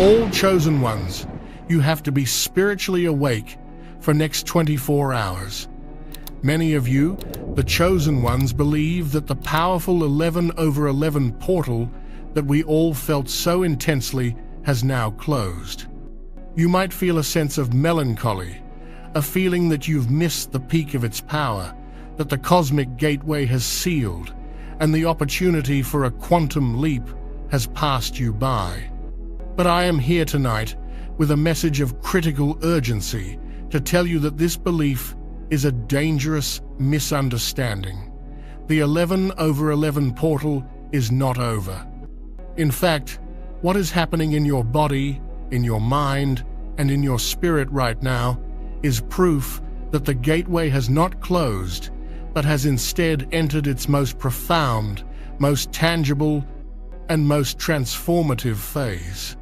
All chosen ones, you have to be spiritually awake for next 24 hours. Many of you, the chosen ones, believe that the powerful 11/11 portal that we all felt so intensely has now closed. You might feel a sense of melancholy, a feeling that you've missed the peak of its power, that the cosmic gateway has sealed, and the opportunity for a quantum leap has passed you by. But I am here tonight with a message of critical urgency to tell you that this belief is a dangerous misunderstanding. The 11/11 portal is not over. In fact, what is happening in your body, in your mind, and in your spirit right now is proof that the gateway has not closed, but has instead entered its most profound, most tangible, and most transformative phase.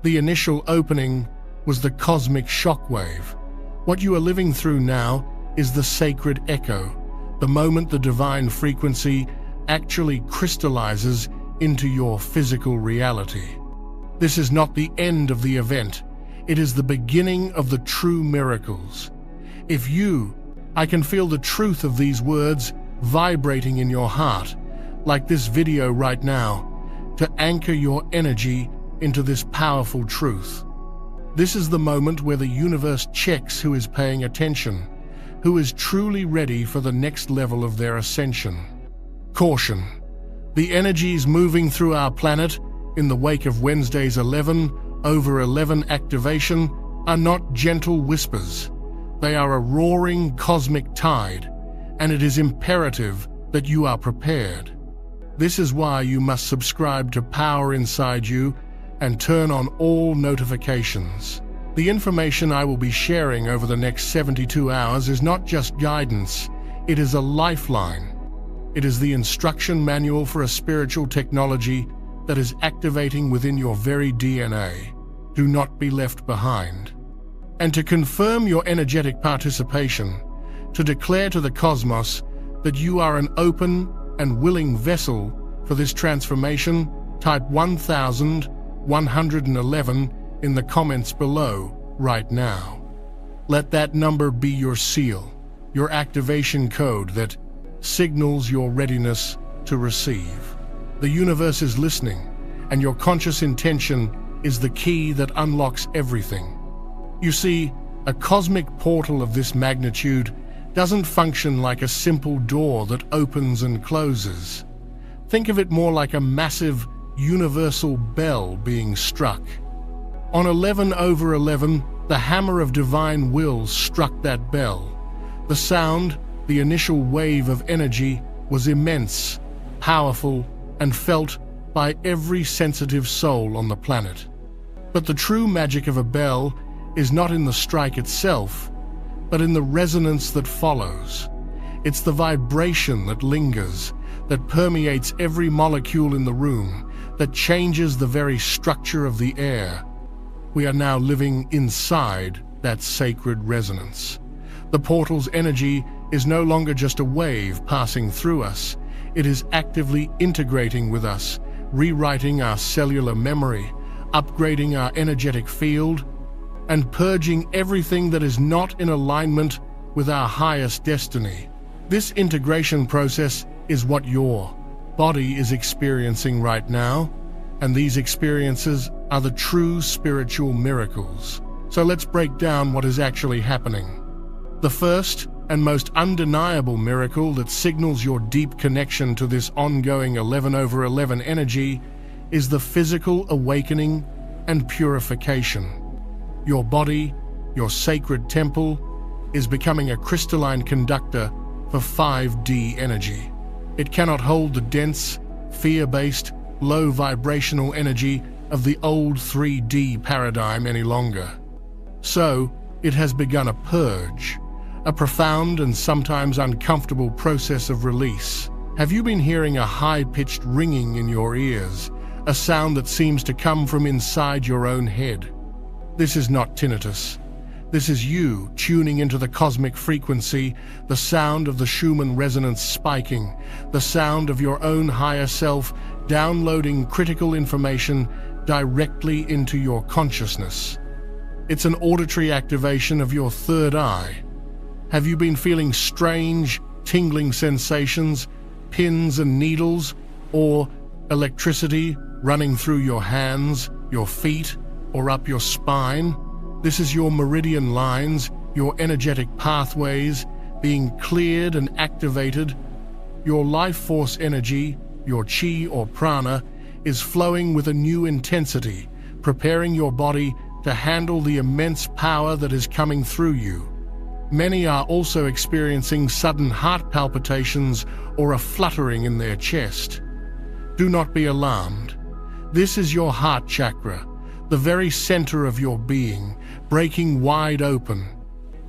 The initial opening was the cosmic shockwave. What you are living through now is the sacred echo, the moment the divine frequency actually crystallizes into your physical reality. This is not the end of the event. It is the beginning of the true miracles. I can feel the truth of these words vibrating in your heart, like this video right now, to anchor your energy into this powerful truth. This is the moment where the universe checks who is paying attention, who is truly ready for the next level of their ascension. Caution. The energies moving through our planet in the wake of Wednesday's 11/11 activation are not gentle whispers. They are a roaring cosmic tide, and it is imperative that you are prepared. This is why you must subscribe to Power Inside You and turn on all notifications. The information I will be sharing over the next 72 hours is not just guidance, it is a lifeline. It is the instruction manual for a spiritual technology that is activating within your very DNA. Do not be left behind. And to confirm your energetic participation, to declare to the cosmos that you are an open and willing vessel for this transformation, type 1111 in the comments below right now. Let that number be your seal, your activation code that signals your readiness to receive. The universe is listening, and your conscious intention is the key that unlocks everything. You see, a cosmic portal of this magnitude doesn't function like a simple door that opens and closes. Think of it more like a massive universal bell being struck. On 11/11, the hammer of divine will struck that bell. The sound, the initial wave of energy, was immense, powerful, and felt by every sensitive soul on the planet. But the true magic of a bell is not in the strike itself, but in the resonance that follows. It's the vibration that lingers, that permeates every molecule in the room, that changes the very structure of the air. We are now living inside that sacred resonance. The portal's energy is no longer just a wave passing through us. It is actively integrating with us, rewriting our cellular memory, upgrading our energetic field, and purging everything that is not in alignment with our highest destiny. This integration process is what your body is experiencing right now, and these experiences are the true spiritual miracles. So let's break down what is actually happening. The first and most undeniable miracle that signals your deep connection to this ongoing 11/11 energy is the physical awakening and purification. Your body, your sacred temple, is becoming a crystalline conductor for 5D energy. It cannot hold the dense, fear-based, low vibrational energy of the old 3D paradigm any longer. So, it has begun a purge, a profound and sometimes uncomfortable process of release. Have you been hearing a high-pitched ringing in your ears, a sound that seems to come from inside your own head? This is not tinnitus. This is you tuning into the cosmic frequency, the sound of the Schumann resonance spiking, the sound of your own higher self downloading critical information directly into your consciousness. It's an auditory activation of your third eye. Have you been feeling strange, tingling sensations, pins and needles, or electricity running through your hands, your feet, or up your spine? This is your meridian lines, your energetic pathways being cleared and activated. Your life force energy, your chi or prana, is flowing with a new intensity, preparing your body to handle the immense power that is coming through you. Many are also experiencing sudden heart palpitations or a fluttering in their chest. Do not be alarmed. This is your heart chakra, the very center of your being, breaking wide open.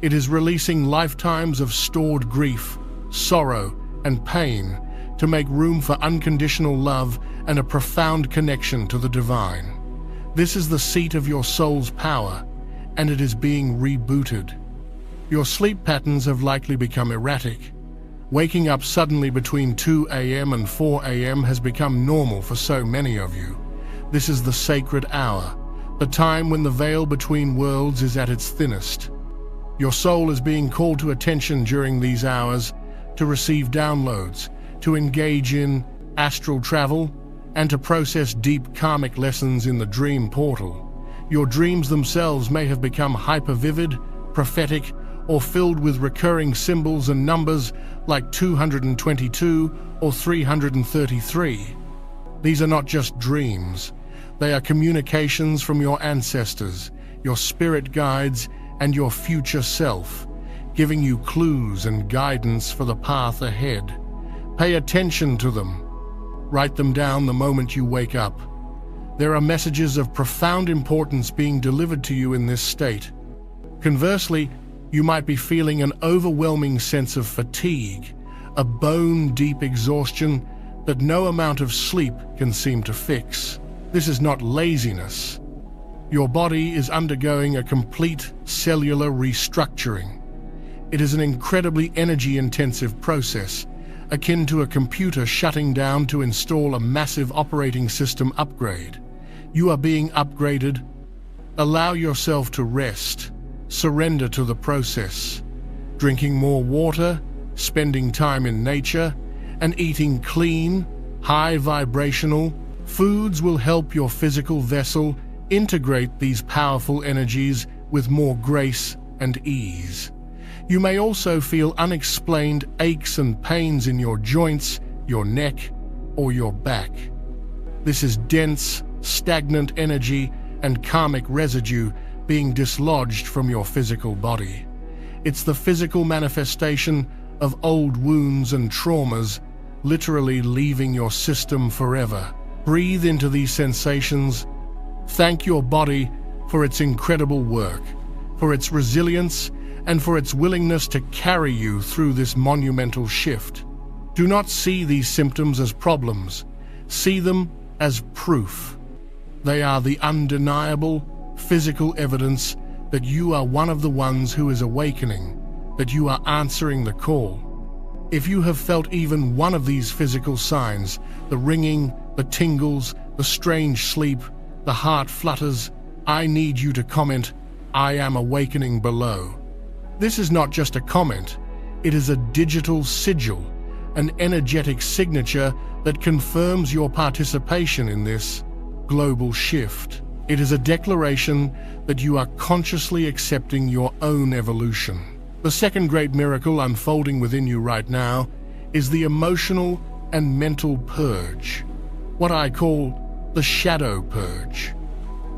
It is releasing lifetimes of stored grief, sorrow, and pain to make room for unconditional love and a profound connection to the divine. This is the seat of your soul's power, and it is being rebooted. Your sleep patterns have likely become erratic. Waking up suddenly between 2 a.m. and 4 a.m. has become normal for so many of you. This is the sacred hour, the time when the veil between worlds is at its thinnest. Your soul is being called to attention during these hours to receive downloads, to engage in astral travel, and to process deep karmic lessons in the dream portal. Your dreams themselves may have become hyper-vivid, prophetic, or filled with recurring symbols and numbers like 222 or 333. These are not just dreams. They are communications from your ancestors, your spirit guides, and your future self, giving you clues and guidance for the path ahead. Pay attention to them. Write them down the moment you wake up. There are messages of profound importance being delivered to you in this state. Conversely, you might be feeling an overwhelming sense of fatigue, a bone-deep exhaustion that no amount of sleep can seem to fix. This is not laziness. Your body is undergoing a complete cellular restructuring. It is an incredibly energy-intensive process, akin to a computer shutting down to install a massive operating system upgrade. You are being upgraded. Allow yourself to rest. Surrender to the process. Drinking more water, spending time in nature, and eating clean, high-vibrational foods will help your physical vessel integrate these powerful energies with more grace and ease. You may also feel unexplained aches and pains in your joints, your neck, or your back. This is dense, stagnant energy and karmic residue being dislodged from your physical body. It's the physical manifestation of old wounds and traumas, literally leaving your system forever. Breathe into these sensations. Thank your body for its incredible work, for its resilience, and for its willingness to carry you through this monumental shift. Do not see these symptoms as problems. See them as proof. They are the undeniable, physical evidence that you are one of the ones who is awakening, that you are answering the call. If you have felt even one of these physical signs, the ringing, the tingles, the strange sleep, the heart flutters, I need you to comment, "I am awakening" below. This is not just a comment, it is a digital sigil, an energetic signature that confirms your participation in this global shift. It is a declaration that you are consciously accepting your own evolution. The second great miracle unfolding within you right now is the emotional and mental purge, what I call the shadow purge.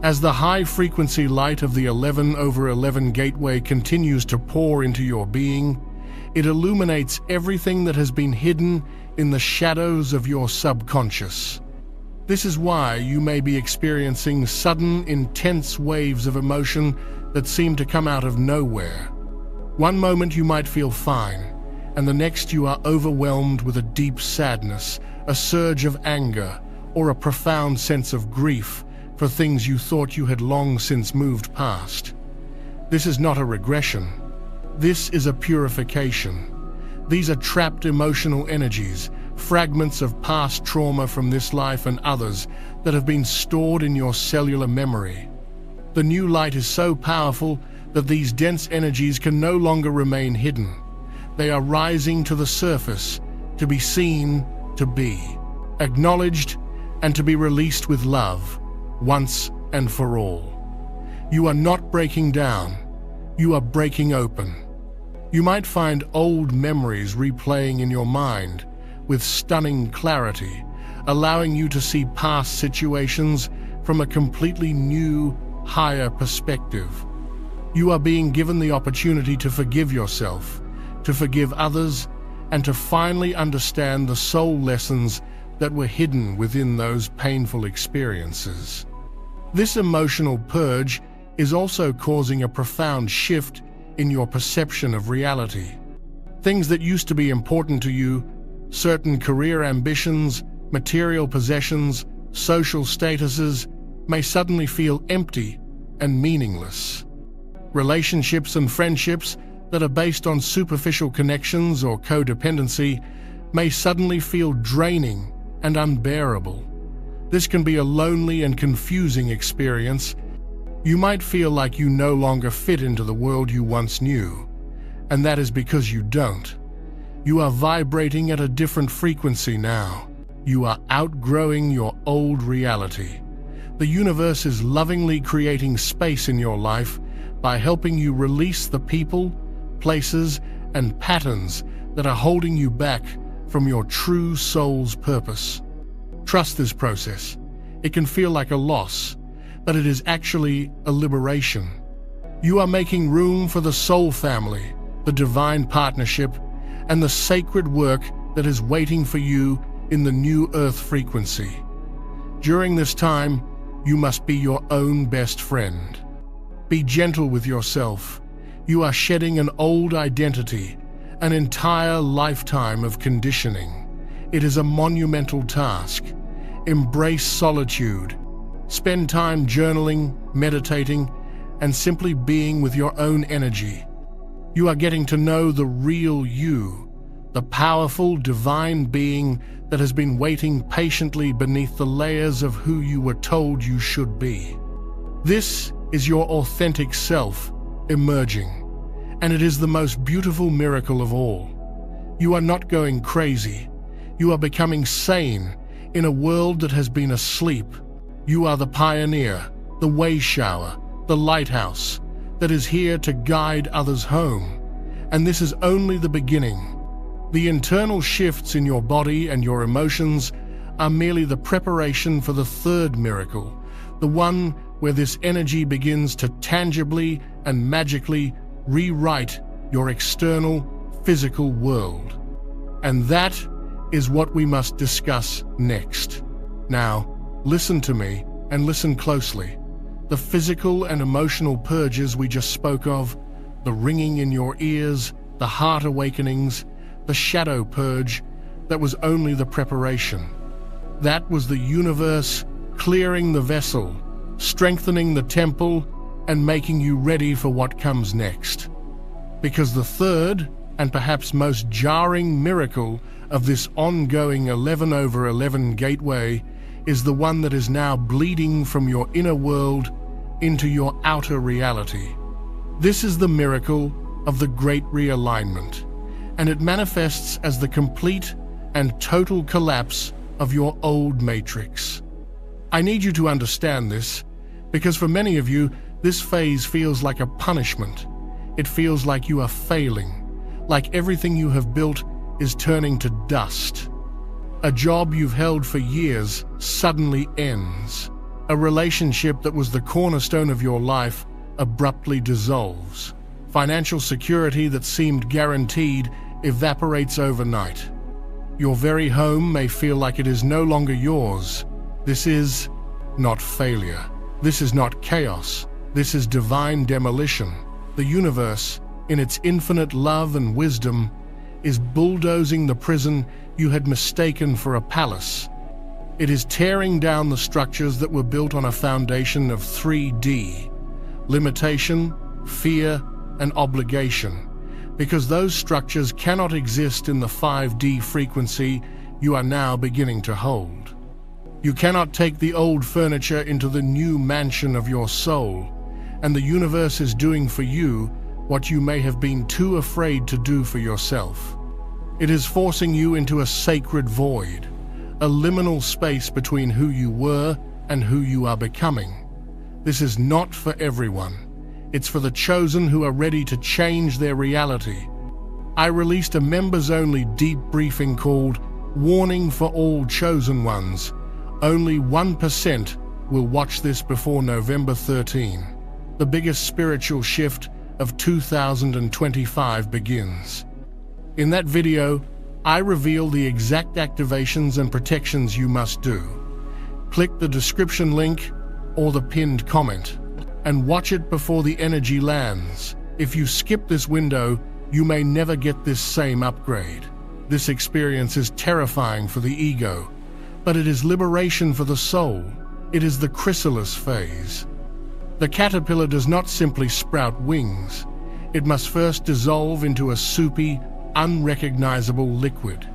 As the high-frequency light of the 11/11 gateway continues to pour into your being, it illuminates everything that has been hidden in the shadows of your subconscious. This is why you may be experiencing sudden, intense waves of emotion that seem to come out of nowhere. One moment you might feel fine, and the next you are overwhelmed with a deep sadness, a surge of anger, or a profound sense of grief for things you thought you had long since moved past. This is not a regression. This is a purification. These are trapped emotional energies fragments of past trauma from this life and others that have been stored in your cellular memory. The new light is so powerful that these dense energies can no longer remain hidden. They are rising to the surface, to be seen, to be acknowledged, and to be released with love, once and for all. You are not breaking down, you are breaking open. You might find old memories replaying in your mind with stunning clarity, allowing you to see past situations from a completely new, higher perspective. You are being given the opportunity to forgive yourself, to forgive others, and to finally understand the soul lessons that were hidden within those painful experiences. This emotional purge is also causing a profound shift in your perception of reality. Things that used to be important to you, certain career ambitions, material possessions, social statuses, may suddenly feel empty and meaningless. Relationships and friendships that are based on superficial connections or codependency may suddenly feel draining and unbearable. This can be a lonely and confusing experience. You might feel like you no longer fit into the world you once knew, and that is because you don't. You are vibrating at a different frequency now. You are outgrowing your old reality. The universe is lovingly creating space in your life by helping you release the people, places, and patterns that are holding you back from your true soul's purpose. Trust this process. It can feel like a loss, but it is actually a liberation. You are making room for the soul family, the divine partnership, and the sacred work that is waiting for you in the new earth frequency. During this time, you must be your own best friend. Be gentle with yourself. You are shedding an old identity, an entire lifetime of conditioning. It is a monumental task. Embrace solitude. Spend time journaling, meditating, and simply being with your own energy. You are getting to know the real you, the powerful, divine being that has been waiting patiently beneath the layers of who you were told you should be. This is your authentic self emerging, and it is the most beautiful miracle of all. You are not going crazy. You are becoming sane in a world that has been asleep. You are the pioneer, the way shower, the lighthouse that is here to guide others home. And this is only the beginning. The internal shifts in your body and your emotions are merely the preparation for the third miracle, the one where this energy begins to tangibly and magically rewrite your external, physical world. And that is what we must discuss next. Now, listen to me and listen closely. The physical and emotional purges we just spoke of, the ringing in your ears, the heart awakenings, the shadow purge, that was only the preparation. That was the universe clearing the vessel, strengthening the temple, and making you ready for what comes next. Because the third, and perhaps most jarring miracle of this ongoing 11/11 gateway is the one that is now bleeding from your inner world into your outer reality. This is the miracle of the Great Realignment, and it manifests as the complete and total collapse of your old matrix. I need you to understand this, because for many of you, this phase feels like a punishment. It feels like you are failing, like everything you have built is turning to dust. A job you've held for years suddenly ends. A relationship that was the cornerstone of your life abruptly dissolves. Financial security that seemed guaranteed evaporates overnight. Your very home may feel like it is no longer yours. This is not failure. This is not chaos. This is divine demolition. The universe, in its infinite love and wisdom, is bulldozing the prison you had mistaken for a palace. It is tearing down the structures that were built on a foundation of 3D, limitation, fear, and obligation, because those structures cannot exist in the 5D frequency you are now beginning to hold. You cannot take the old furniture into the new mansion of your soul, and the universe is doing for you what you may have been too afraid to do for yourself. It is forcing you into a sacred void, a liminal space between who you were and who you are becoming. This is not for everyone. It's for the chosen who are ready to change their reality. I released a members-only deep briefing called Warning for All Chosen Ones. Only 1% will watch this before November 13. The biggest spiritual shift of 2025 begins. In that video, I reveal the exact activations and protections you must do. Click the description link or the pinned comment and watch it before the energy lands. If you skip this window, you may never get this same upgrade. This experience is terrifying for the ego, but it is liberation for the soul. It is the chrysalis phase. The caterpillar does not simply sprout wings. It must first dissolve into a soupy, unrecognizable liquid.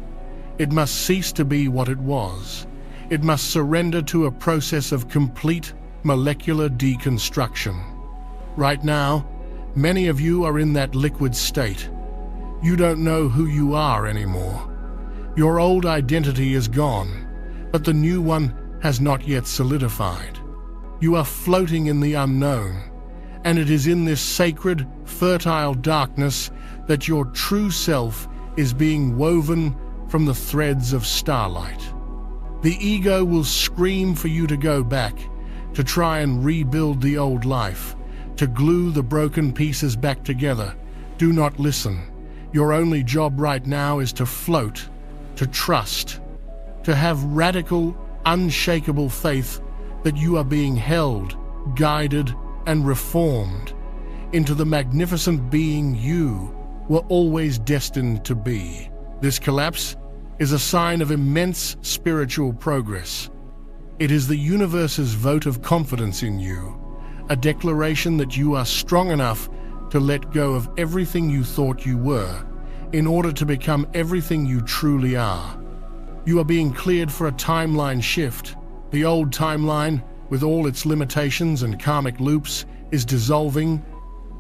It must cease to be what it was. It must surrender to a process of complete molecular deconstruction. Right now, many of you are in that liquid state. You don't know who you are anymore. Your old identity is gone, but the new one has not yet solidified. You are floating in the unknown, and it is in this sacred, fertile darkness that your true self is being woven from the threads of starlight. The ego will scream for you to go back, to try and rebuild the old life, to glue the broken pieces back together. Do not listen. Your only job right now is to float, to trust, to have radical, unshakable faith that you are being held, guided, and reformed into the magnificent being you were always destined to be. This collapse is a sign of immense spiritual progress. It is the universe's vote of confidence in you, a declaration that you are strong enough to let go of everything you thought you were in order to become everything you truly are. You are being cleared for a timeline shift. The old timeline, with all its limitations and karmic loops, is dissolving.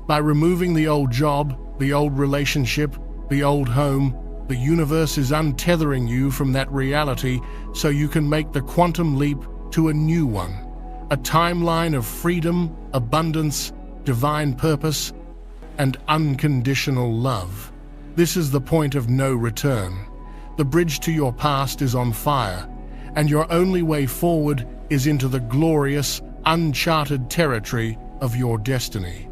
By removing the old job, the old relationship, the old home, the universe is untethering you from that reality so you can make the quantum leap to a new one, a timeline of freedom, abundance, divine purpose, and unconditional love. This is the point of no return. The bridge to your past is on fire, and your only way forward is into the glorious, uncharted territory of your destiny.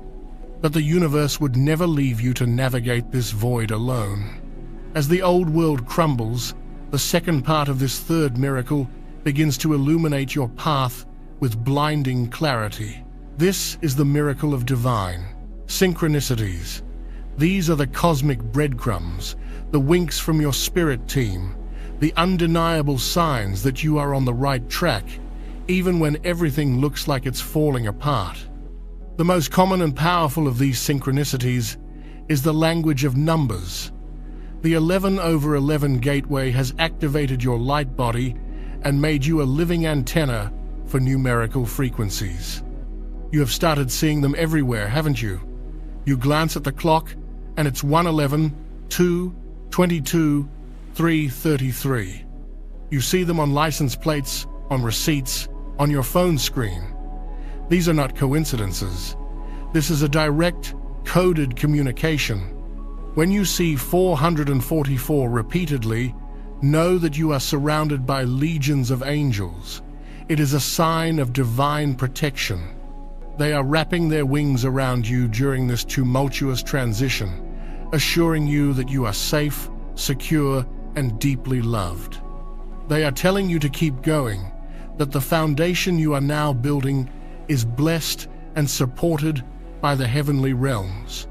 But the universe would never leave you to navigate this void alone. As the old world crumbles, the second part of this third miracle begins to illuminate your path with blinding clarity. This is the miracle of divine synchronicities. These are the cosmic breadcrumbs, the winks from your spirit team, the undeniable signs that you are on the right track, even when everything looks like it's falling apart. The most common and powerful of these synchronicities is the language of numbers. The 11/11 gateway has activated your light body and made you a living antenna for numerical frequencies. You have started seeing them everywhere, haven't you? You glance at the clock and it's 1:11, 2, 22, 3:33. You see them on license plates, on receipts, on your phone screen. These are not coincidences. This is a direct, coded communication. When you see 444 repeatedly, know that you are surrounded by legions of angels. It is a sign of divine protection. They are wrapping their wings around you during this tumultuous transition, assuring you that you are safe, secure, and deeply loved. They are telling you to keep going, that the foundation you are now building is blessed and supported by the heavenly realms.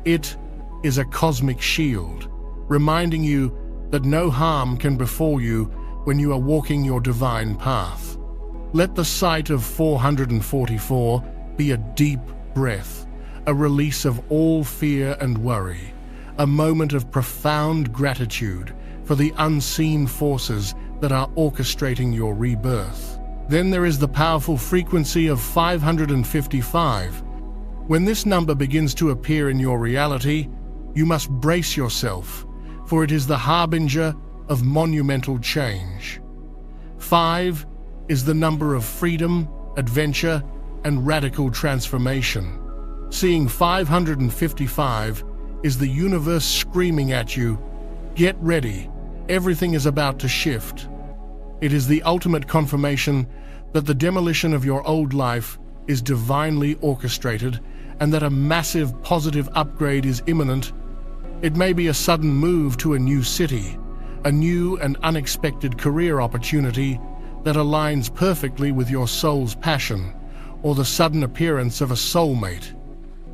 It is a cosmic shield, reminding you that no harm can befall you when you are walking your divine path. Let the sight of 444 be a deep breath, a release of all fear and worry, a moment of profound gratitude for the unseen forces that are orchestrating your rebirth. Then there is the powerful frequency of 555. When this number begins to appear in your reality, you must brace yourself, for it is the harbinger of monumental change. 5 is the number of freedom, adventure, and radical transformation. Seeing 555 is the universe screaming at you, "Get ready, everything is about to shift." It is the ultimate confirmation that the demolition of your old life is divinely orchestrated and that a massive positive upgrade is imminent. It may be a sudden move to a new city, a new and unexpected career opportunity that aligns perfectly with your soul's passion, or the sudden appearance of a soulmate.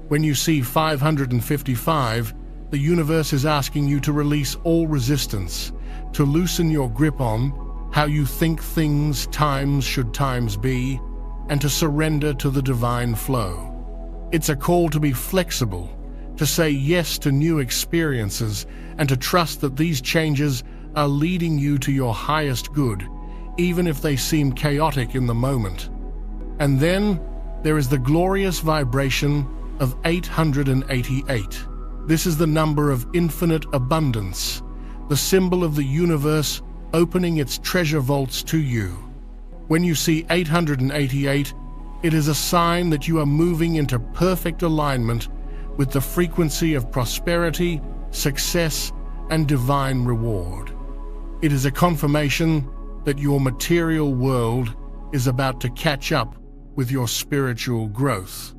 When you see 555, the universe is asking you to release all resistance, to loosen your grip on how you think things should times be, and to surrender to the divine flow. It's a call to be flexible, to say yes to new experiences, and to trust that these changes are leading you to your highest good, even if they seem chaotic in the moment. And then there is the glorious vibration of 888. This is the number of infinite abundance, the symbol of the universe opening its treasure vaults to you. When you see 888, it is a sign that you are moving into perfect alignment with the frequency of prosperity, success, and divine reward. It is a confirmation that your material world is about to catch up with your spiritual growth.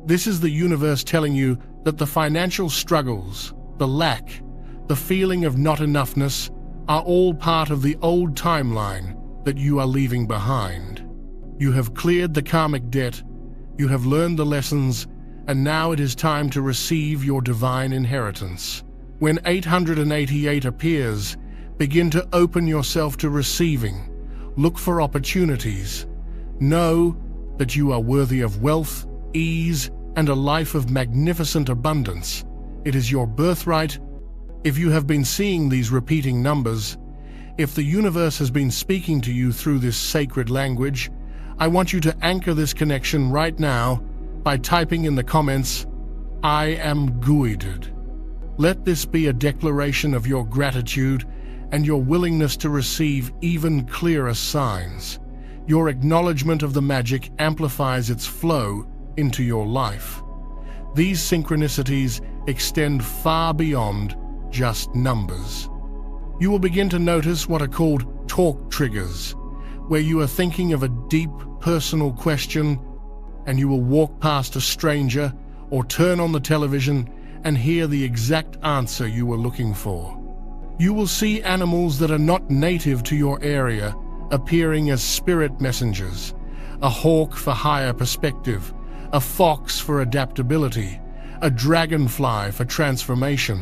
This is the universe telling you that the financial struggles, the lack, the feeling of not enoughness are all part of the old timeline that you are leaving behind. You have cleared the karmic debt, you have learned the lessons, and now it is time to receive your divine inheritance. When 888 appears, begin to open yourself to receiving. Look for opportunities. Know that you are worthy of wealth, ease, and a life of magnificent abundance. It is your birthright. If you have been seeing these repeating numbers, if the universe has been speaking to you through this sacred language, I want you to anchor this connection right now by typing in the comments, "I am guided." Let this be a declaration of your gratitude and your willingness to receive even clearer signs. Your acknowledgement of the magic amplifies its flow into your life. These synchronicities extend far beyond just numbers. You will begin to notice what are called talk triggers, where you are thinking of a deep personal question and you will walk past a stranger or turn on the television and hear the exact answer you were looking for. You will see animals that are not native to your area appearing as spirit messengers, a hawk for higher perspective, a fox for adaptability, a dragonfly for transformation.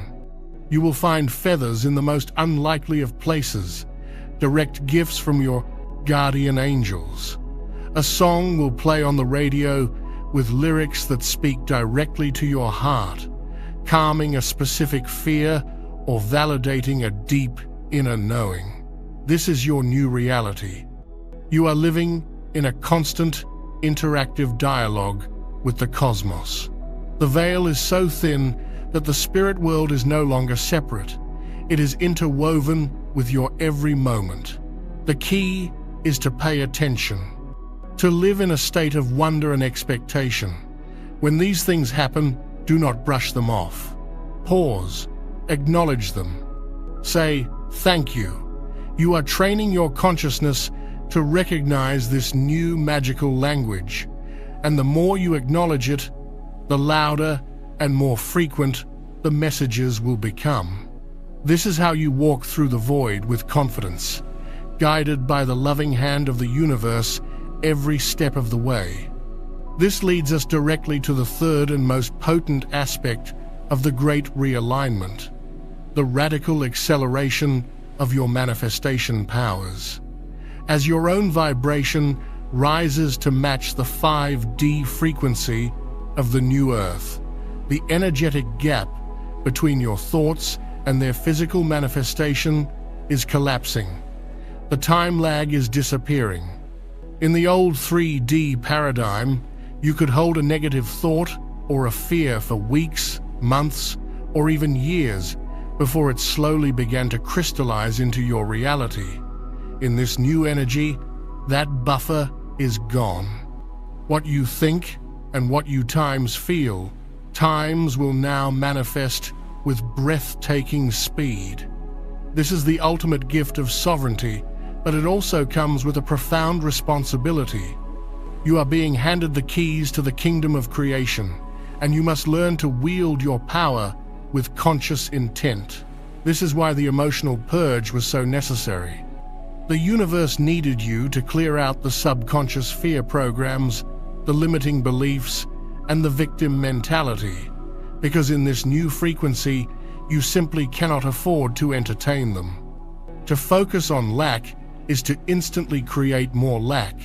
You will find feathers in the most unlikely of places, direct gifts from your guardian angels. A song will play on the radio with lyrics that speak directly to your heart, calming a specific fear or validating a deep inner knowing. This is your new reality. You are living in a constant, interactive dialogue with the cosmos. The veil is so thin that the spirit world is no longer separate. It is interwoven with your every moment. The key is to pay attention, to live in a state of wonder and expectation. When these things happen, do not brush them off. Pause, acknowledge them. Say, "Thank you." You are training your consciousness to recognize this new magical language, and the more you acknowledge it, the louder and more frequent the messages will become. This is how you walk through the void with confidence, guided by the loving hand of the universe every step of the way. This leads us directly to the third and most potent aspect of the Great Realignment, the radical acceleration of your manifestation powers. As your own vibration rises to match the 5D frequency of the new Earth, the energetic gap between your thoughts and their physical manifestation is collapsing. The time lag is disappearing. In the old 3D paradigm, you could hold a negative thought or a fear for weeks, months, or even years before it slowly began to crystallize into your reality. In this new energy, that buffer is gone. What you think and what you times feel, times will now manifest with breathtaking speed. This is the ultimate gift of sovereignty, but it also comes with a profound responsibility. You are being handed the keys to the kingdom of creation, and you must learn to wield your power with conscious intent. This is why the emotional purge was so necessary. The universe needed you to clear out the subconscious fear programs, the limiting beliefs, and the victim mentality, because in this new frequency, you simply cannot afford to entertain them. To focus on lack is to instantly create more lack.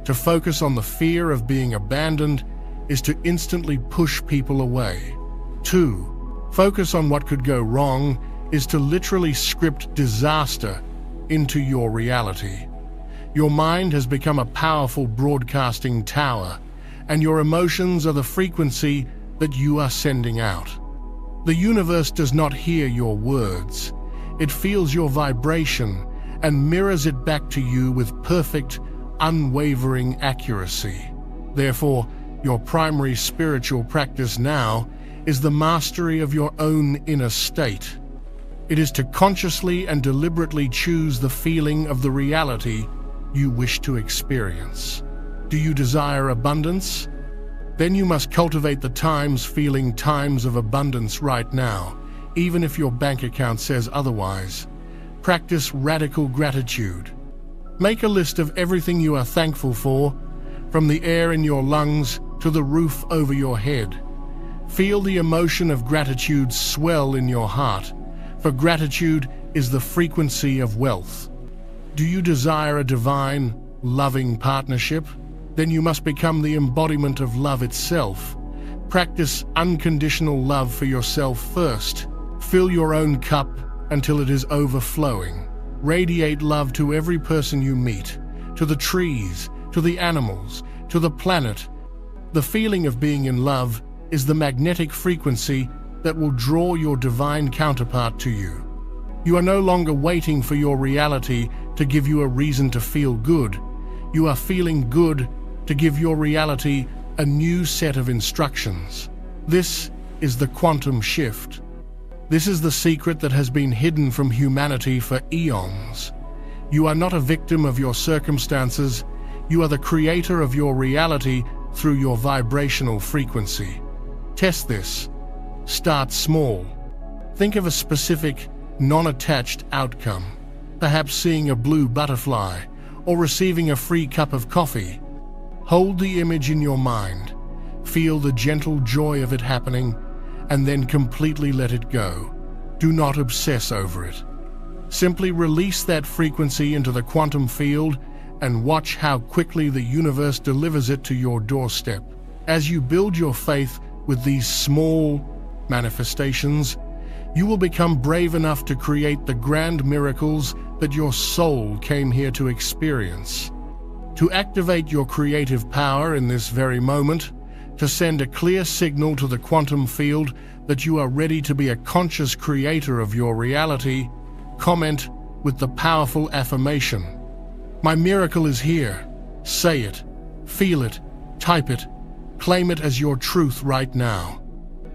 To focus on the fear of being abandoned is to instantly push people away. 2. Focus on what could go wrong is to literally script disaster into your reality. Your mind has become a powerful broadcasting tower, and your emotions are the frequency that you are sending out. The universe does not hear your words. It feels your vibration and mirrors it back to you with perfect, unwavering accuracy. Therefore, your primary spiritual practice now is the mastery of your own inner state. It is to consciously and deliberately choose the feeling of the reality you wish to experience. Do you desire abundance? Then you must cultivate the feeling times of abundance right now, even if your bank account says otherwise. Practice radical gratitude. Make a list of everything you are thankful for, from the air in your lungs to the roof over your head. Feel the emotion of gratitude swell in your heart, for gratitude is the frequency of wealth. Do you desire a divine, loving partnership? Then you must become the embodiment of love itself. Practice unconditional love for yourself first. Fill your own cup until it is overflowing. Radiate love to every person you meet, to the trees, to the animals, to the planet. The feeling of being in love is the magnetic frequency that will draw your divine counterpart to you. You are no longer waiting for your reality to give you a reason to feel good. You are feeling good to give your reality a new set of instructions. This is the quantum shift. This is the secret that has been hidden from humanity for eons. You are not a victim of your circumstances. You are the creator of your reality through your vibrational frequency. Test this. Start small. Think of a specific, non-attached outcome, perhaps seeing a blue butterfly or receiving a free cup of coffee. Hold the image in your mind, feel the gentle joy of it happening, and then completely let it go. Do not obsess over it. Simply release that frequency into the quantum field and watch how quickly the universe delivers it to your doorstep. As you build your faith with these small manifestations, you will become brave enough to create the grand miracles that your soul came here to experience. To activate your creative power in this very moment, to send a clear signal to the quantum field that you are ready to be a conscious creator of your reality, comment with the powerful affirmation, "My miracle is here." Say it, feel it, type it, claim it as your truth right now.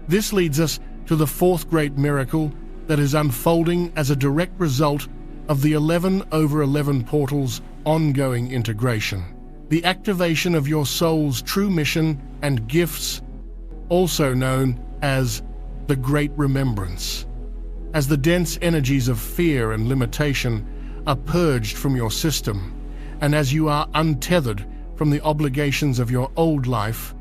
This leads us to the fourth great miracle that is unfolding as a direct result of the 11/11 portal's ongoing integration. The activation of your soul's true mission and gifts, also known as the Great Remembrance. As the dense energies of fear and limitation are purged from your system, and as you are untethered from the obligations of your old life,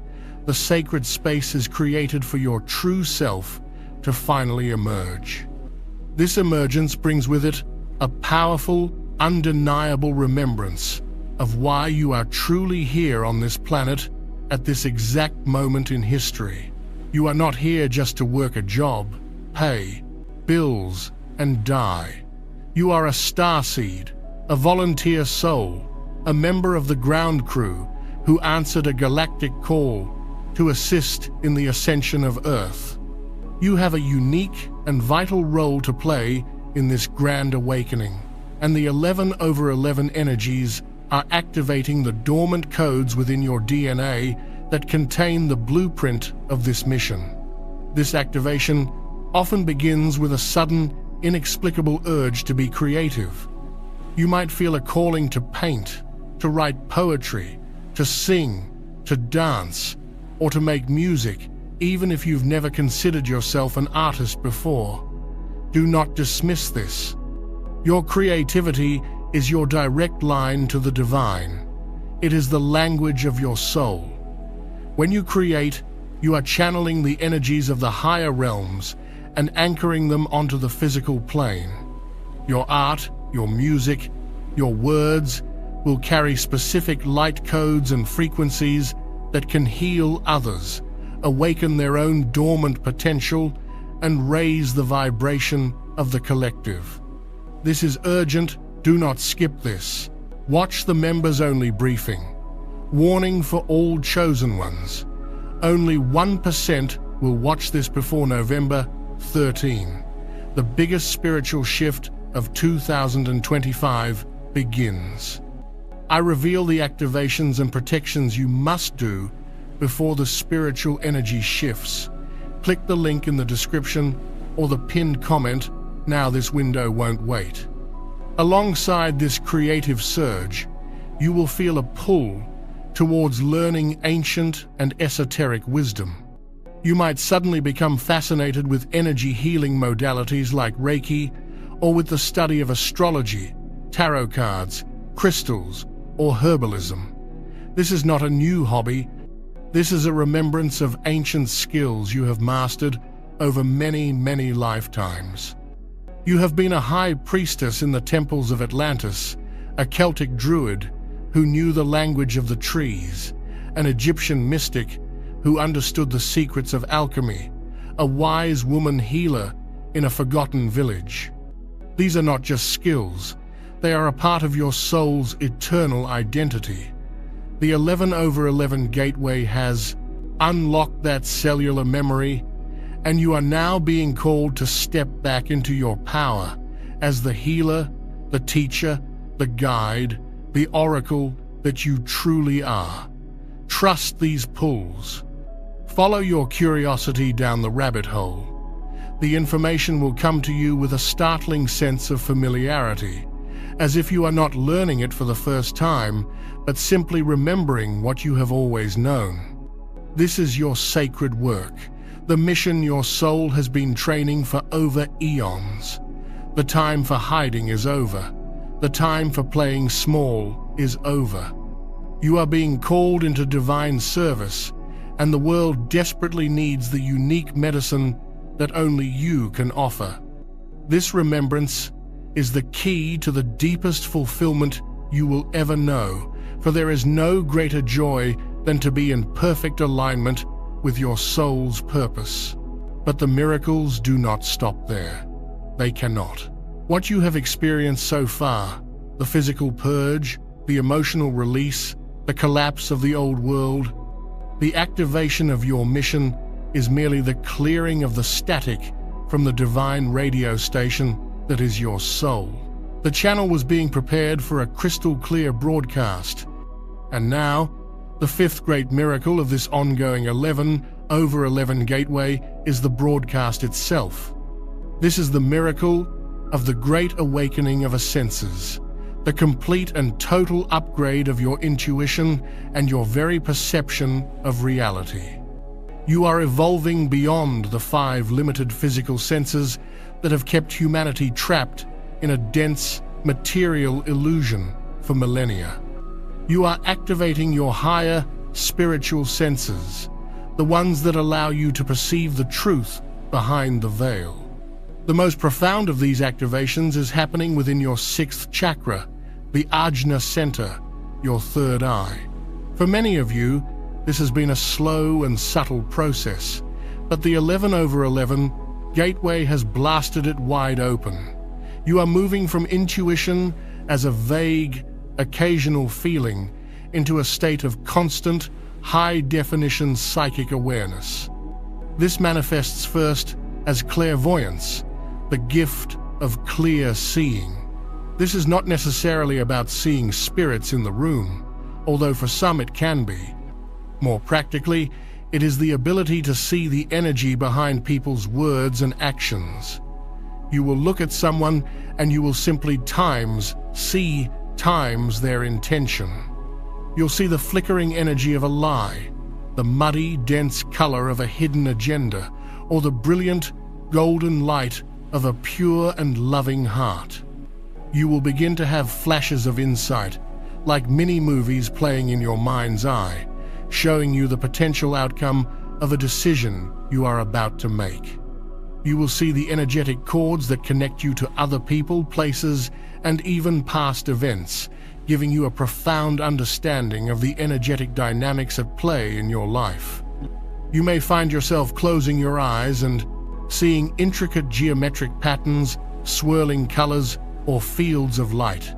the sacred space is created for your true self to finally emerge. This emergence brings with it a powerful, undeniable remembrance of why you are truly here on this planet at this exact moment in history. You are not here just to work a job, pay bills, and die. You are a starseed, a volunteer soul, a member of the ground crew who answered a galactic call to assist in the ascension of Earth. You have a unique and vital role to play in this grand awakening, and the 11/11 energies are activating the dormant codes within your DNA that contain the blueprint of this mission. This activation often begins with a sudden, inexplicable urge to be creative. You might feel a calling to paint, to write poetry, to sing, to dance, or to make music, even if you've never considered yourself an artist before. Do not dismiss this. Your creativity is your direct line to the divine. It is the language of your soul. When you create, you are channeling the energies of the higher realms and anchoring them onto the physical plane. Your art, your music, your words will carry specific light codes and frequencies that can heal others, awaken their own dormant potential, and raise the vibration of the collective. This is urgent. Do not skip this. Watch the members-only briefing. Warning for all chosen ones. Only 1% will watch this before November 13. The biggest spiritual shift of 2025 begins. I reveal the activations and protections you must do before the spiritual energy shifts. Click the link in the description or the pinned comment. Now this window won't wait. Alongside this creative surge, you will feel a pull towards learning ancient and esoteric wisdom. You might suddenly become fascinated with energy healing modalities like Reiki, or with the study of astrology, tarot cards, crystals, or herbalism. This is not a new hobby. This is a remembrance of ancient skills you have mastered over many, many lifetimes. You have been a high priestess in the temples of Atlantis, a Celtic druid who knew the language of the trees, an Egyptian mystic who understood the secrets of alchemy, a wise woman healer in a forgotten village. These are not just skills, they are a part of your soul's eternal identity. The 11/11 gateway has unlocked that cellular memory, and you are now being called to step back into your power as the healer, the teacher, the guide, the oracle that you truly are. Trust these pulls. Follow your curiosity down the rabbit hole. The information will come to you with a startling sense of familiarity, as if you are not learning it for the first time, but simply remembering what you have always known. This is your sacred work, the mission your soul has been training for over eons. The time for hiding is over. The time for playing small is over. You are being called into divine service, and the world desperately needs the unique medicine that only you can offer. This remembrance is the key to the deepest fulfillment you will ever know, for there is no greater joy than to be in perfect alignment with your soul's purpose. But the miracles do not stop there. They cannot. What you have experienced so far, the physical purge, the emotional release, the collapse of the old world, the activation of your mission is merely the clearing of the static from the divine radio station that is your soul. The channel was being prepared for a crystal-clear broadcast. And now, the fifth great miracle of this ongoing 11/11 gateway is the broadcast itself. This is the miracle of the great awakening of our senses, the complete and total upgrade of your intuition and your very perception of reality. You are evolving beyond the 5 limited physical senses that have kept humanity trapped in a dense, material illusion for millennia. You are activating your higher, spiritual senses, the ones that allow you to perceive the truth behind the veil. The most profound of these activations is happening within your 6th chakra, the Ajna center, your third eye. For many of you, this has been a slow and subtle process, but the 11/11 gateway has blasted it wide open. You are moving from intuition as a vague, occasional feeling into a state of constant, high-definition psychic awareness. This manifests first as clairvoyance, the gift of clear seeing. This is not necessarily about seeing spirits in the room, although for some it can be. More practically, it is the ability to see the energy behind people's words and actions. You will look at someone and you will simply see times their intention. You'll see the flickering energy of a lie, the muddy, dense color of a hidden agenda, or the brilliant, golden light of a pure and loving heart. You will begin to have flashes of insight, like mini-movies playing in your mind's eye, showing you the potential outcome of a decision you are about to make. You will see the energetic cords that connect you to other people, places, and even past events, giving you a profound understanding of the energetic dynamics at play in your life. You may find yourself closing your eyes and seeing intricate geometric patterns, swirling colors, or fields of light.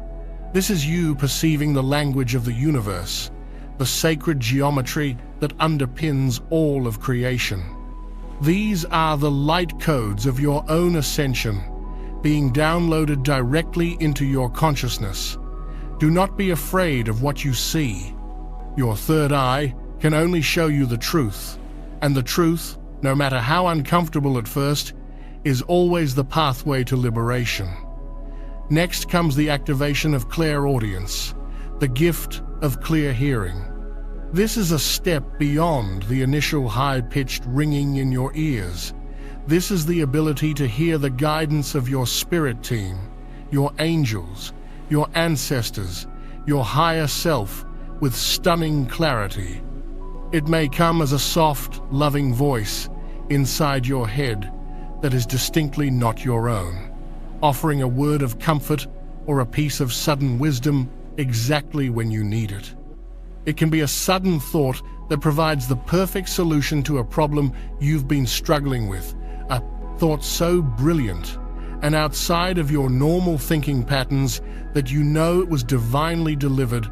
This is you perceiving the language of the universe, the sacred geometry that underpins all of creation. These are the light codes of your own ascension, being downloaded directly into your consciousness. Do not be afraid of what you see. Your third eye can only show you the truth, and the truth, no matter how uncomfortable at first, is always the pathway to liberation. Next comes the activation of clairaudience, the gift of clear hearing. This is a step beyond the initial high-pitched ringing in your ears. This is the ability to hear the guidance of your spirit team, your angels, your ancestors, your higher self with stunning clarity. It may come as a soft, loving voice inside your head that is distinctly not your own, offering a word of comfort or a piece of sudden wisdom exactly when you need it. It can be a sudden thought that provides the perfect solution to a problem you've been struggling with, a thought so brilliant and outside of your normal thinking patterns that you know it was divinely delivered.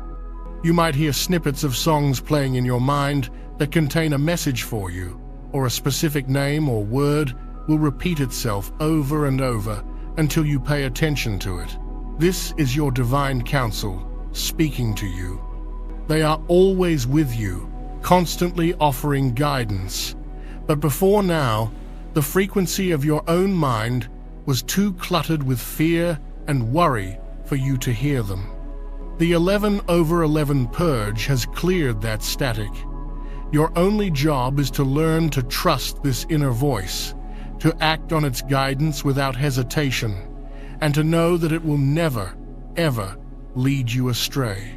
You might hear snippets of songs playing in your mind that contain a message for you, or a specific name or word will repeat itself over and over until you pay attention to it. This is your divine counsel speaking to you. They are always with you, constantly offering guidance. But before now, the frequency of your own mind was too cluttered with fear and worry for you to hear them. The 11/11 purge has cleared that static. Your only job is to learn to trust this inner voice, to act on its guidance without hesitation, and to know that it will never, ever lead you astray.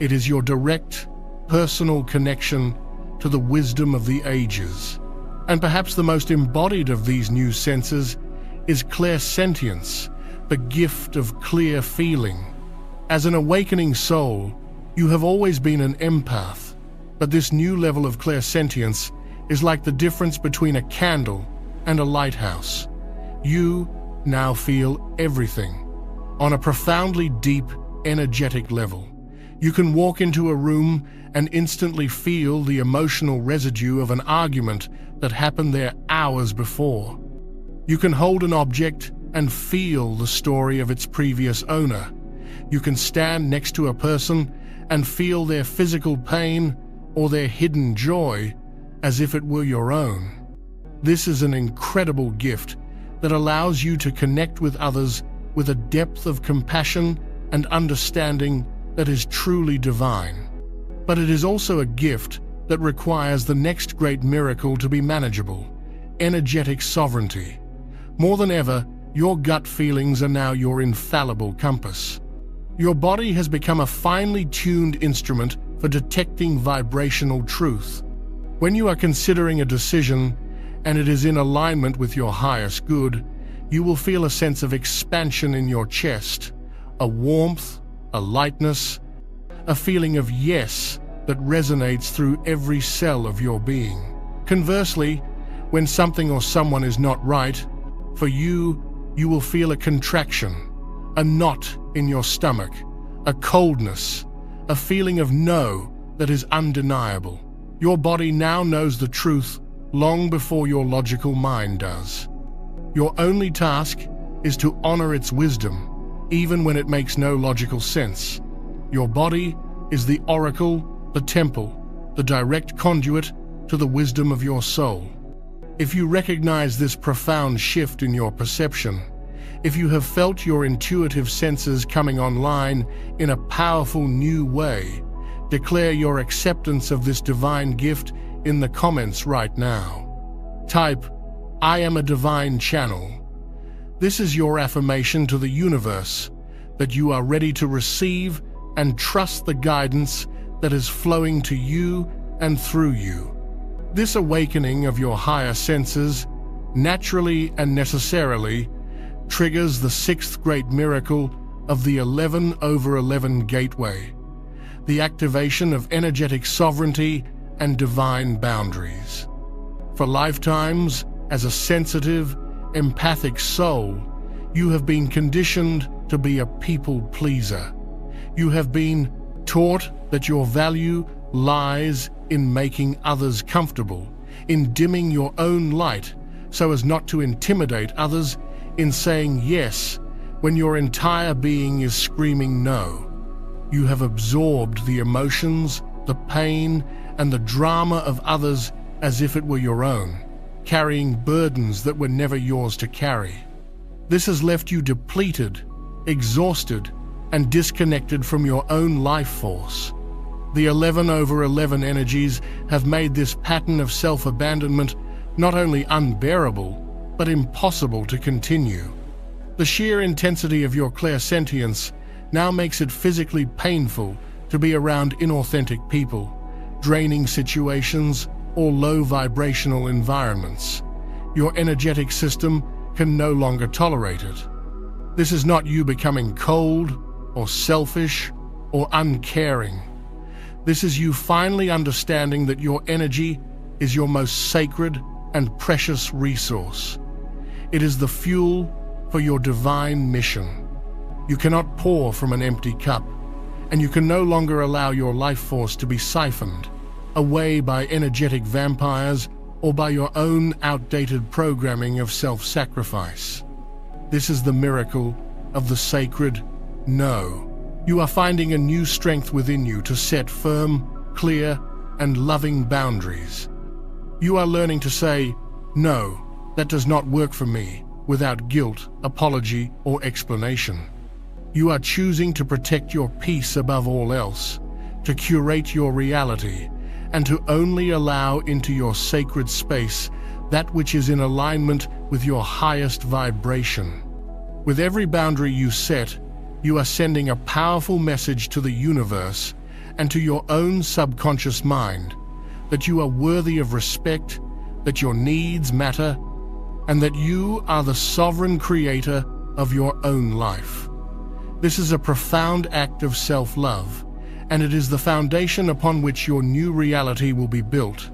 It is your direct, personal connection to the wisdom of the ages. And perhaps the most embodied of these new senses is clairsentience, the gift of clear feeling. As an awakening soul, you have always been an empath, but this new level of clairsentience is like the difference between a candle and a lighthouse. You now feel everything on a profoundly deep, energetic level. You can walk into a room and instantly feel the emotional residue of an argument that happened there hours before. You can hold an object and feel the story of its previous owner. You can stand next to a person and feel their physical pain or their hidden joy as if it were your own. This is an incredible gift that allows you to connect with others with a depth of compassion and understanding that is truly divine. But it is also a gift that requires the next great miracle to be manageable: energetic sovereignty. More than ever, your gut feelings are now your infallible compass. Your body has become a finely tuned instrument for detecting vibrational truth. When you are considering a decision and it is in alignment with your highest good, you will feel a sense of expansion in your chest, a warmth, a lightness, a feeling of yes that resonates through every cell of your being. Conversely, when something or someone is not right, for you, you will feel a contraction, a knot in your stomach, a coldness, a feeling of no that is undeniable. Your body now knows the truth long before your logical mind does. Your only task is to honor its wisdom, even when it makes no logical sense. Your body is the oracle, the temple, the direct conduit to the wisdom of your soul. If you recognize this profound shift in your perception, if you have felt your intuitive senses coming online in a powerful new way, declare your acceptance of this divine gift in the comments right now. Type, "I am a divine channel." This is your affirmation to the universe that you are ready to receive and trust the guidance that is flowing to you and through you. This awakening of your higher senses, naturally and necessarily, triggers the sixth great miracle of the 11/11 gateway, the activation of energetic sovereignty and divine boundaries. For lifetimes, as a sensitive, empathic soul, you have been conditioned to be a people pleaser. You have been taught that your value lies in making others comfortable, in dimming your own light so as not to intimidate others, in saying yes when your entire being is screaming no. You have absorbed the emotions, the pain, and the drama of others as if it were your own, carrying burdens that were never yours to carry. This has left you depleted, exhausted, and disconnected from your own life force. The 11/11 energies have made this pattern of self-abandonment not only unbearable, but impossible to continue. The sheer intensity of your clairsentience now makes it physically painful to be around inauthentic people, draining situations, or low vibrational environments. Your energetic system can no longer tolerate it. This is not you becoming cold, or selfish, or uncaring. This is you finally understanding that your energy is your most sacred and precious resource. It is the fuel for your divine mission. You cannot pour from an empty cup, and you can no longer allow your life force to be siphoned away by energetic vampires or by your own outdated programming of self-sacrifice. This is the miracle of the sacred no. You are finding a new strength within you to set firm, clear, and loving boundaries. You are learning to say, "No, that does not work for me," without guilt, apology, or explanation. You are choosing to protect your peace above all else, to curate your reality, and to only allow into your sacred space that which is in alignment with your highest vibration. With every boundary you set, you are sending a powerful message to the universe and to your own subconscious mind that you are worthy of respect, that your needs matter, and that you are the sovereign creator of your own life. This is a profound act of self-love, and it is the foundation upon which your new reality will be built.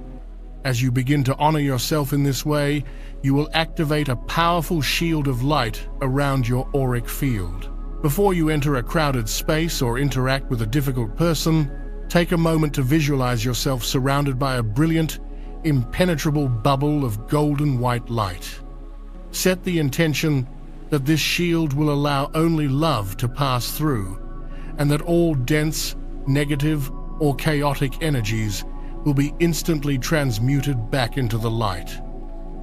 As you begin to honor yourself in this way, you will activate a powerful shield of light around your auric field. Before you enter a crowded space or interact with a difficult person, take a moment to visualize yourself surrounded by a brilliant, impenetrable bubble of golden white light. Set the intention that this shield will allow only love to pass through, and that all dense, negative, or chaotic energies will be instantly transmuted back into the light.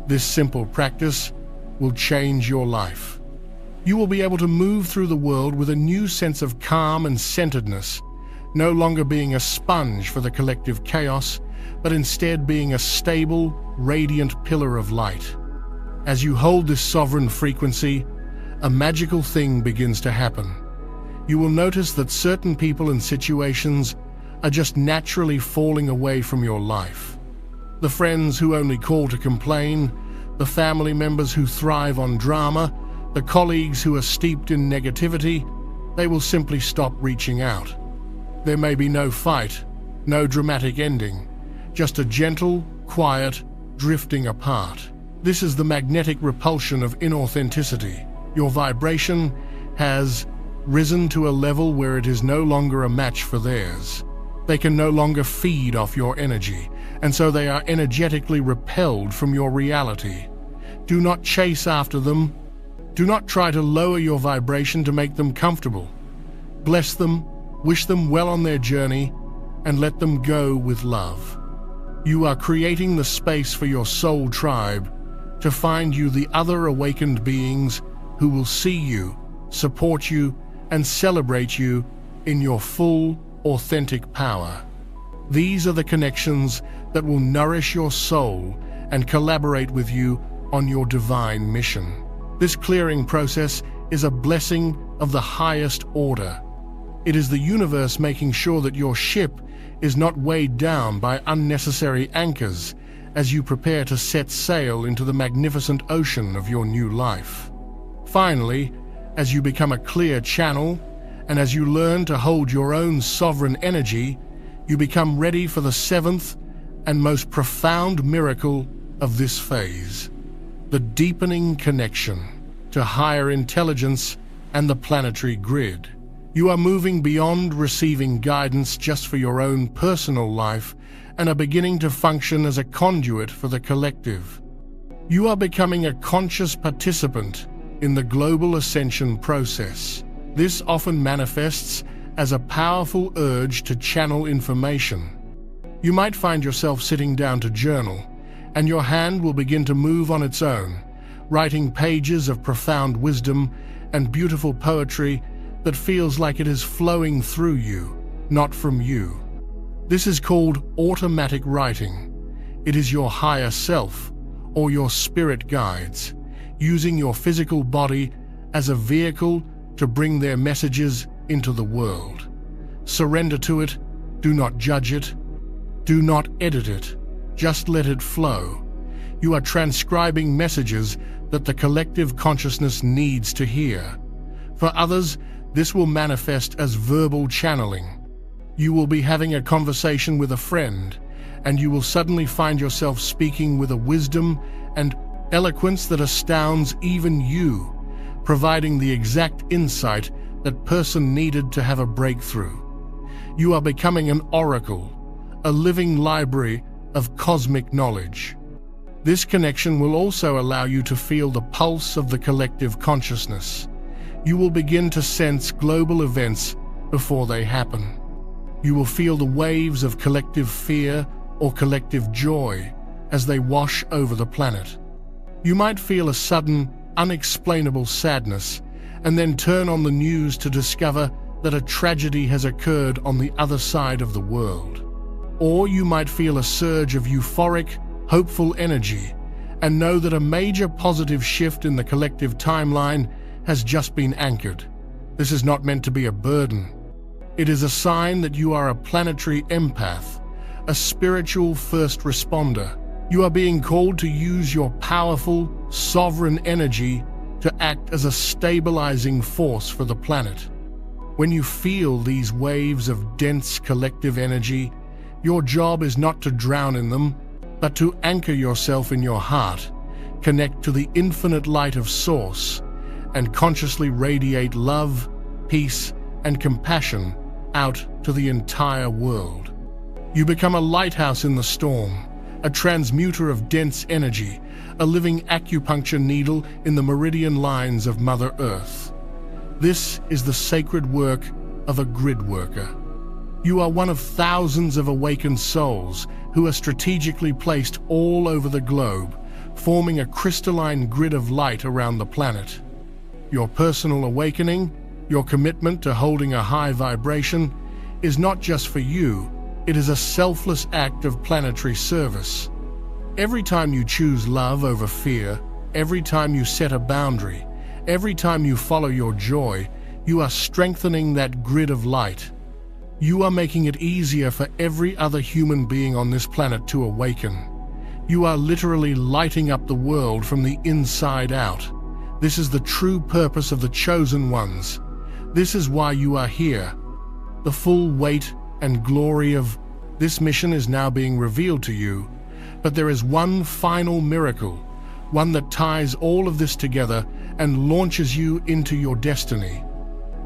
This simple practice will change your life. You will be able to move through the world with a new sense of calm and centeredness, no longer being a sponge for the collective chaos, but instead being a stable, radiant pillar of light. As you hold this sovereign frequency, a magical thing begins to happen. You will notice that certain people and situations are just naturally falling away from your life. The friends who only call to complain, the family members who thrive on drama, the colleagues who are steeped in negativity, they will simply stop reaching out. There may be no fight, no dramatic ending, just a gentle, quiet, drifting apart. This is the magnetic repulsion of inauthenticity. Your vibration has risen to a level where it is no longer a match for theirs. They can no longer feed off your energy, and so they are energetically repelled from your reality. Do not chase after them. Do not try to lower your vibration to make them comfortable. Bless them, wish them well on their journey, and let them go with love. You are creating the space for your soul tribe to find you the other awakened beings who will see you, support you, and celebrate you in your full, authentic power. These are the connections that will nourish your soul and collaborate with you on your divine mission. This clearing process is a blessing of the highest order. It is the universe making sure that your ship is not weighed down by unnecessary anchors as you prepare to set sail into the magnificent ocean of your new life. Finally, as you become a clear channel, and as you learn to hold your own sovereign energy, you become ready for the seventh and most profound miracle of this phase, the deepening connection to higher intelligence and the planetary grid. You are moving beyond receiving guidance just for your own personal life and are beginning to function as a conduit for the collective. You are becoming a conscious participant in the global ascension process. This often manifests as a powerful urge to channel information. You might find yourself sitting down to journal, and your hand will begin to move on its own, writing pages of profound wisdom and beautiful poetry that feels like it is flowing through you, not from you. This is called automatic writing. It is your higher self, or your spirit guides, using your physical body as a vehicle to bring their messages into the world. Surrender to it, do not judge it, do not edit it, just let it flow. You are transcribing messages that the collective consciousness needs to hear. For others, this will manifest as verbal channeling. You will be having a conversation with a friend, and you will suddenly find yourself speaking with a wisdom and eloquence that astounds even you, providing the exact insight that person needed to have a breakthrough. You are becoming an oracle, a living library of cosmic knowledge. This connection will also allow you to feel the pulse of the collective consciousness. You will begin to sense global events before they happen. You will feel the waves of collective fear or collective joy as they wash over the planet. You might feel a sudden, unexplainable sadness, and then turn on the news to discover that a tragedy has occurred on the other side of the world. Or you might feel a surge of euphoric, hopeful energy, and know that a major positive shift in the collective timeline has just been anchored. This is not meant to be a burden. It is a sign that you are a planetary empath, a spiritual first responder. You are being called to use your powerful, sovereign energy to act as a stabilizing force for the planet. When you feel these waves of dense collective energy, your job is not to drown in them, but to anchor yourself in your heart, connect to the infinite light of Source, and consciously radiate love, peace, and compassion out to the entire world. You become a lighthouse in the storm, a transmuter of dense energy, a living acupuncture needle in the meridian lines of Mother Earth. This is the sacred work of a grid worker. You are one of thousands of awakened souls who are strategically placed all over the globe, forming a crystalline grid of light around the planet. Your personal awakening, your commitment to holding a high vibration, is not just for you, it is a selfless act of planetary service. Every time you choose love over fear, every time you set a boundary, every time you follow your joy, you are strengthening that grid of light. You are making it easier for every other human being on this planet to awaken. You are literally lighting up the world from the inside out. This is the true purpose of the chosen ones. This is why you are here. The full weight and glory of this mission is now being revealed to you, but there is one final miracle, one that ties all of this together and launches you into your destiny.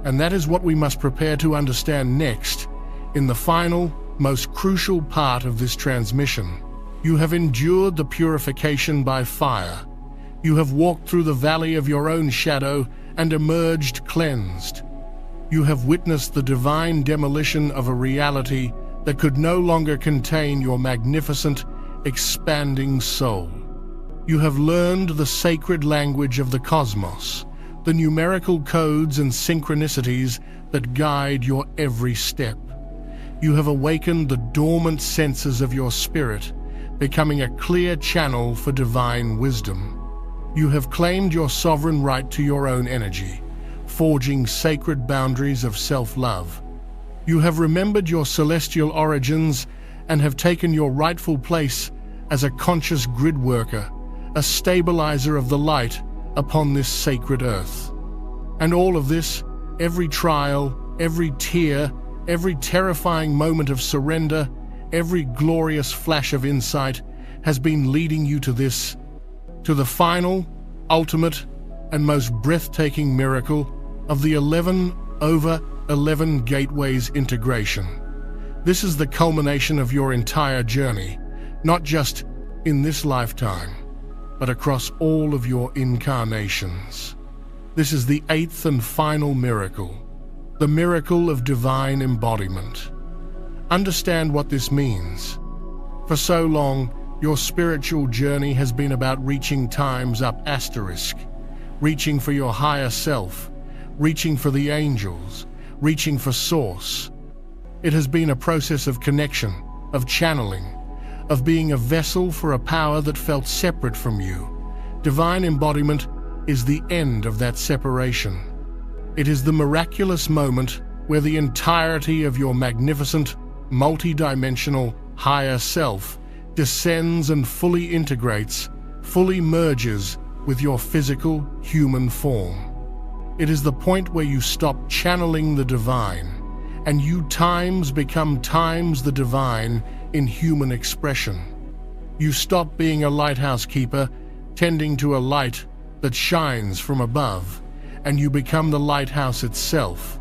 And that is what we must prepare to understand next, in the final, most crucial part of this transmission. You have endured the purification by fire. You have walked through the valley of your own shadow and emerged cleansed. You have witnessed the divine demolition of a reality that could no longer contain your magnificent, expanding soul. You have learned the sacred language of the cosmos, the numerical codes and synchronicities that guide your every step. You have awakened the dormant senses of your spirit, becoming a clear channel for divine wisdom. You have claimed your sovereign right to your own energy, forging sacred boundaries of self-love. You have remembered your celestial origins and have taken your rightful place as a conscious grid worker, a stabilizer of the light upon this sacred earth. And all of this, every trial, every tear, every terrifying moment of surrender, every glorious flash of insight has been leading you to the final, ultimate, and most breathtaking miracle of the 11/11 Gateways integration. This is the culmination of your entire journey, not just in this lifetime, but across all of your incarnations. This is the 8th and final miracle, the miracle of divine embodiment. Understand what this means. For so long, your spiritual journey has been about reaching times up asterisk, reaching for your higher self, reaching for the angels, reaching for source. It has been a process of connection, of channeling, of being a vessel for a power that felt separate from you. Divine embodiment is the end of that separation. It is the miraculous moment where the entirety of your magnificent, multi-dimensional higher self descends and fully integrates, fully merges with your physical human form. It is the point where you stop channeling the divine, and you times become times the divine in human expression. You stop being a lighthouse keeper, tending to a light that shines from above, and you become the lighthouse itself.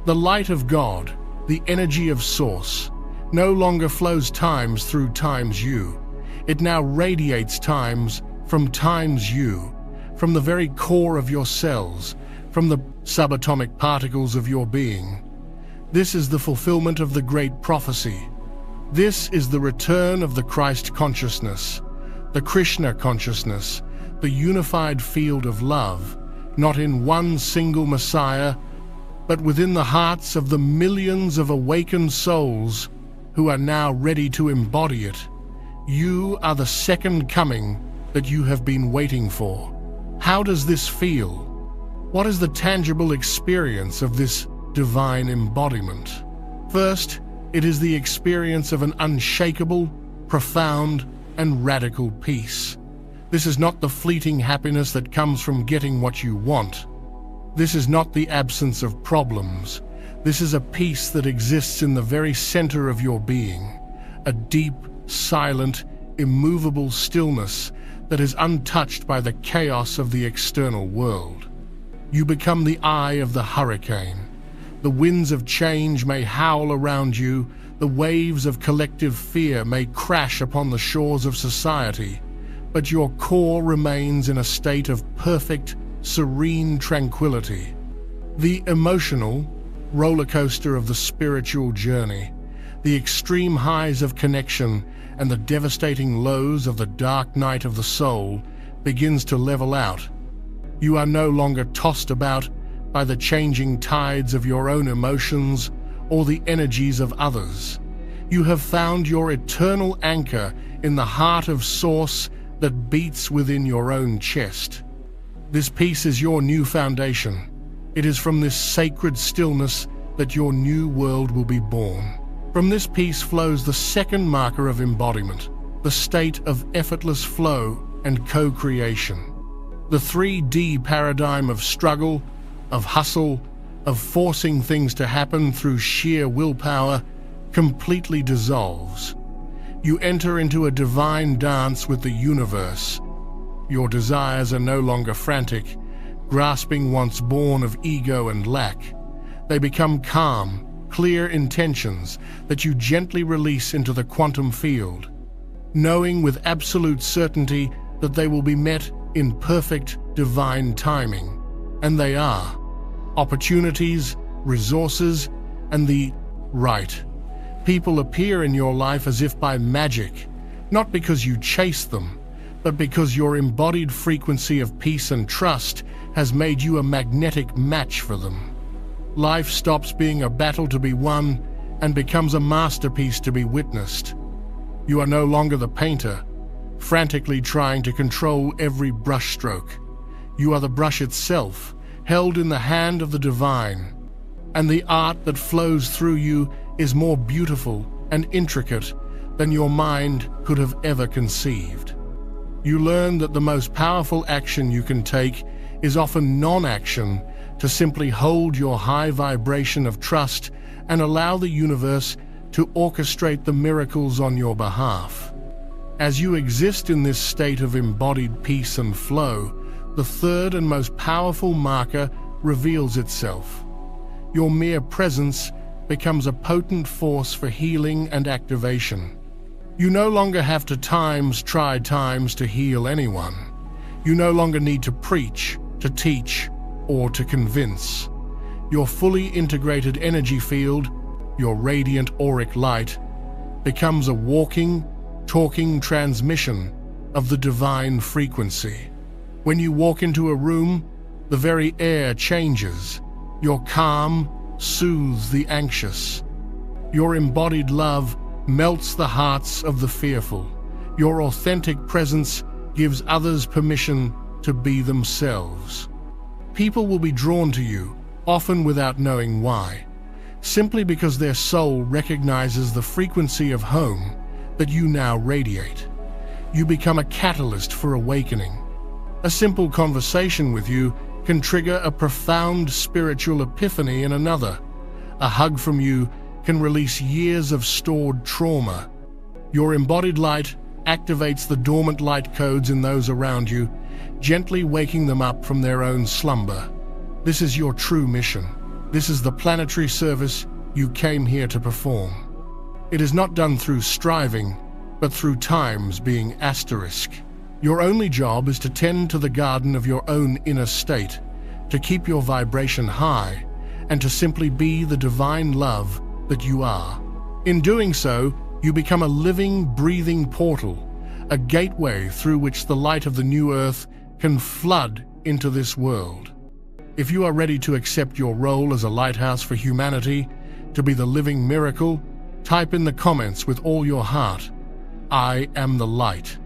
The light of God, the energy of source, no longer flows times through times you. It now radiates times from times you, from the very core of your cells, from the subatomic particles of your being. This is the fulfillment of the great prophecy. This is the return of the Christ consciousness, the Krishna consciousness, the unified field of love, not in one single Messiah, but within the hearts of the millions of awakened souls who are now ready to embody it. You are the second coming that you have been waiting for. How does this feel? What is the tangible experience of this divine embodiment? First, it is the experience of an unshakable, profound, and radical peace. This is not the fleeting happiness that comes from getting what you want. This is not the absence of problems. This is a peace that exists in the very center of your being, a deep, silent, immovable stillness that is untouched by the chaos of the external world. You become the eye of the hurricane. The winds of change may howl around you, the waves of collective fear may crash upon the shores of society, but your core remains in a state of perfect, serene tranquility. The emotional roller coaster of the spiritual journey, the extreme highs of connection and the devastating lows of the dark night of the soul begins to level out. You are no longer tossed about by the changing tides of your own emotions or the energies of others. You have found your eternal anchor in the heart of Source that beats within your own chest. This peace is your new foundation. It is from this sacred stillness that your new world will be born. From this peace flows the second marker of embodiment, the state of effortless flow and co-creation. The 3D paradigm of struggle, of hustle, of forcing things to happen through sheer willpower completely dissolves. You enter into a divine dance with the universe. Your desires are no longer frantic, grasping once born of ego and lack. They become calm, clear intentions that you gently release into the quantum field, knowing with absolute certainty that they will be met in perfect divine timing. And they are. Opportunities, resources, and the right people appear in your life as if by magic, not because you chase them, but because your embodied frequency of peace and trust has made you a magnetic match for them. Life stops being a battle to be won and becomes a masterpiece to be witnessed. You are no longer the painter, frantically trying to control every brushstroke. You are the brush itself, held in the hand of the divine, and the art that flows through you is more beautiful and intricate than your mind could have ever conceived. You learn that the most powerful action you can take is often non-action, to simply hold your high vibration of trust and allow the universe to orchestrate the miracles on your behalf. As you exist in this state of embodied peace and flow, the third and most powerful marker reveals itself. Your mere presence becomes a potent force for healing and activation. You no longer have to try to heal anyone. You no longer need to preach, to teach, or to convince. Your fully integrated energy field, your radiant auric light, becomes a walking, talking transmission of the divine frequency. When you walk into a room, the very air changes. Your calm soothes the anxious. Your embodied love melts the hearts of the fearful. Your authentic presence gives others permission to be themselves. People will be drawn to you, often without knowing why, simply because their soul recognizes the frequency of home that you now radiate. You become a catalyst for awakening. A simple conversation with you can trigger a profound spiritual epiphany in another. A hug from you can release years of stored trauma. Your embodied light activates the dormant light codes in those around you, gently waking them up from their own slumber. This is your true mission. This is the planetary service you came here to perform. It is not done through striving, but through times being asterisk. Your only job is to tend to the garden of your own inner state, to keep your vibration high, and to simply be the divine love that you are. In doing so, you become a living, breathing portal, a gateway through which the light of the new earth can flood into this world. If you are ready to accept your role as a lighthouse for humanity, to be the living miracle, type in the comments with all your heart, "I am the light."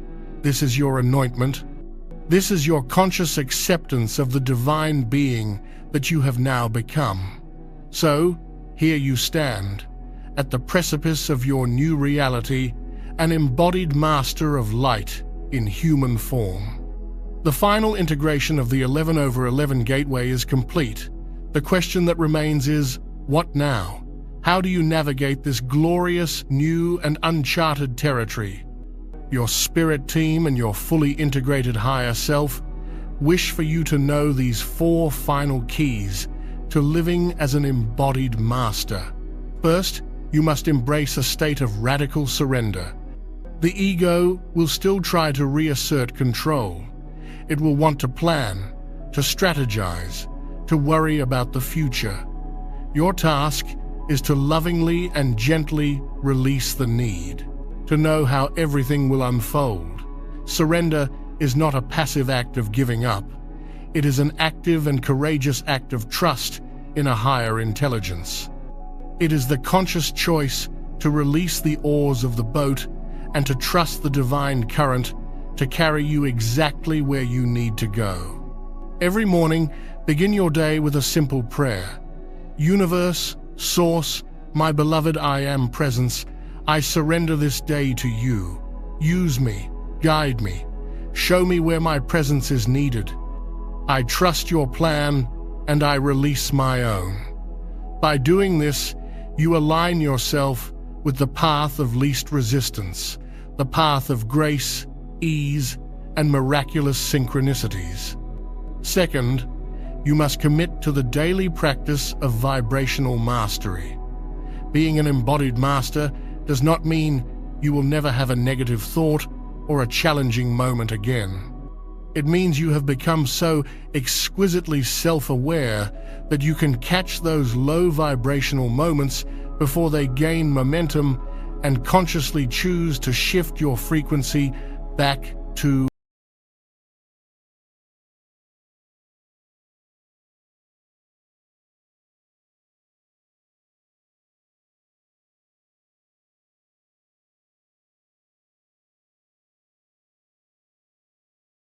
This is your anointment. This is your conscious acceptance of the divine being that you have now become. So, here you stand, at the precipice of your new reality, an embodied master of light in human form. The final integration of the 11/11 gateway is complete. The question that remains is, what now? How do you navigate this glorious, new and uncharted territory? Your spirit team and your fully integrated higher self wish for you to know these 4 final keys to living as an embodied master. First, you must embrace a state of radical surrender. The ego will still try to reassert control. It will want to plan, to strategize, to worry about the future. Your task is to lovingly and gently release the need, to know how everything will unfold. Surrender is not a passive act of giving up. It is an active and courageous act of trust in a higher intelligence. It is the conscious choice to release the oars of the boat and to trust the divine current to carry you exactly where you need to go. Every morning, begin your day with a simple prayer. Universe, Source, my beloved I Am Presence, I surrender this day to you. Use me, guide me, show me where my presence is needed. I trust your plan and I release my own. By doing this, you align yourself with the path of least resistance, the path of grace, ease, and miraculous synchronicities. Second, you must commit to the daily practice of vibrational mastery. Being an embodied master does not mean you will never have a negative thought or a challenging moment again. It means you have become so exquisitely self-aware that you can catch those low vibrational moments before they gain momentum and consciously choose to shift your frequency back to